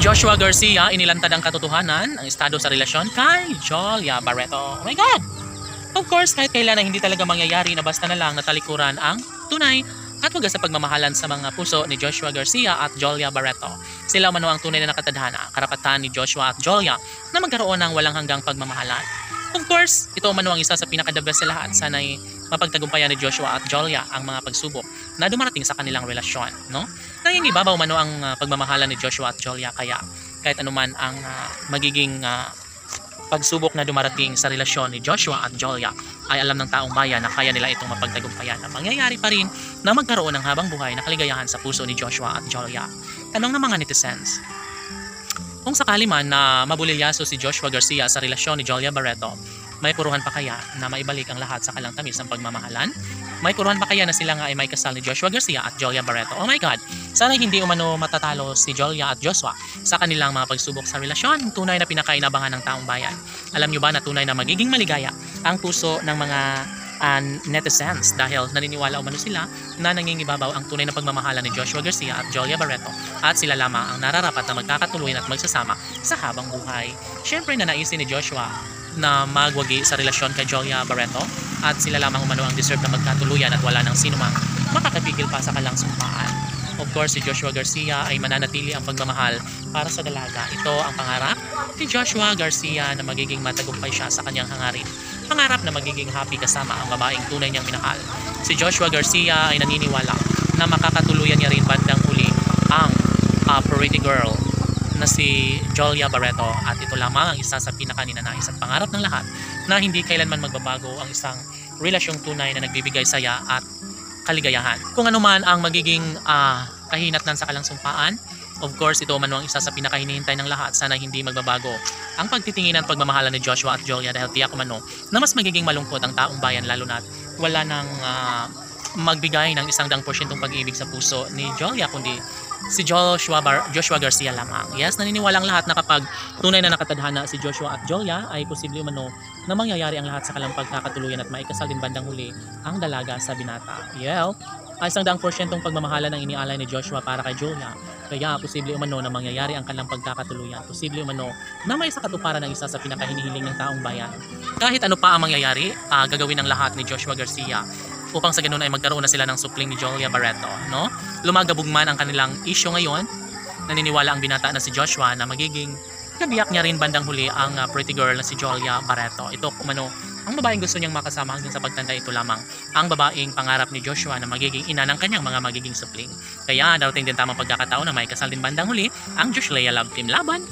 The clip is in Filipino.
Joshua Garcia inilantad ang katotohanan, ang estado sa relasyon kay Jolia Barreto. Oh my God! Of course, kahit kailan ay hindi talaga mangyayari na basta na lang natalikuran ang tunay at wagas sa pagmamahalan sa mga puso ni Joshua Garcia at Jolia Barreto. Sila umano ang tunay na nakatadhana, karapatan ni Joshua at Jolia na magkaroon ng walang hanggang pagmamahalan. Of course, ito umano ang isa sa pinaka-the-best sa lahat. Sana'y mapagtagumpayan ni Joshua at Jolia ang mga pagsubok na dumarating sa kanilang relasyon, no? Nangingibabaw umano ang pagmamahalan ni Joshua at Jolia, kaya kahit anuman ang magiging pagsubok na dumarating sa relasyon ni Joshua at Jolia, ay alam ng taong bayan na kaya nila itong mapagtagumpayan na mangyayari pa rin na magkaroon ng habang buhay na kaligayahan sa puso ni Joshua at Jolia. Tanong ng mga netizens, kung sakali man na mabulilyaso si Joshua Garcia sa relasyon ni Jolia Barreto, may puruhan pa kaya na maibalik ang lahat sa kalang tamis ng pagmamahalan? May puruhan pa kaya na sila nga ay may kasal ni Joshua Garcia at Jolia Barreto? Oh my God! Sana hindi umano matatalo si Jolia at Joshua sa kanilang mga pagsubok sa relasyon. Tunay na pinakainabangan ng taong bayan. Alam nyo ba na tunay na magiging maligaya ang puso ng mga netizens dahil naniniwala umano sila na nangingibabaw ang tunay na pagmamahalan ni Joshua Garcia at Jolia Barreto at sila lamang ang nararapat na magkakatuluyan at magsasama sa habang buhay. Siyempre nanaisin ni Joshua na magwagi sa relasyon kay Jolia Barreto at sila lamang umano ang deserve na magkatuluyan at wala nang sinumang makakapigil pa sa kalang sumpaan. Of course, si Joshua Garcia ay mananatili ang pagmamahal para sa dalaga. Ito ang pangarap ni Joshua Garcia na magiging matagumpay siya sa kanyang hangarin. Pangarap na magiging happy kasama ang babaeng tunay niyang minahal. Si Joshua Garcia ay naniniwala na makakatuluyan niya rin bandang huli ang pretty girl na si Jolia Barreto, at ito lamang ang isa sa pinakaninanais at pangarap ng lahat na hindi kailanman magbabago ang isang relasyong tunay na nagbibigay saya at kaligayahan. Kung ano man ang magiging kahinatnan sa kalang-sumpaan, of course ito man ang isa sa pinakahinihintay ng lahat. Sana hindi magbabago ang pagtitingin at pagmamahalan ni Joshua at Jolia, dahil tiyak umano na mas magiging malungkot ang taong bayan lalo na wala nang magbigay ng 100% pag-ibig sa puso ni Jolia, kundi si Joshua Garcia lamang. Yes, naniniwalang lahat na kapag tunay na nakatadhana si Joshua at Jolia ay posible umano na mangyayari ang lahat sa kalang pagkakatuluyan at maikasal din bandang huli ang dalaga sa binata. Ay 100% pagmamahalan ang inialay ni Joshua para kay Jolia. Kaya posible umano na mangyayari ang kanilang pagkakatuluyan. Posible umano na may sakatuparan ng isa sa pinakahinihiling ng taong bayan. Kahit ano pa ang mangyayari, gagawin ng lahat ni Joshua Garcia upang sa ganun ay magkaroon na sila ng supling ni Jolia Barreto, no? Lumagabog man ang kanilang issue ngayon, naniniwala ang binata na si Joshua na magiging kabiyak niya rin bandang huli ang pretty girl na si Jolia Barreto. Ito kumano ang babaeng gusto niyang makasama hanggang sa pagtanda. Ito lamang ang babaeng pangarap ni Joshua na magiging ina ng kanyang mga magiging supling. Kaya darating din tamang pagkakataon na may kasal din bandang huli ang Joshua Love Team Laban.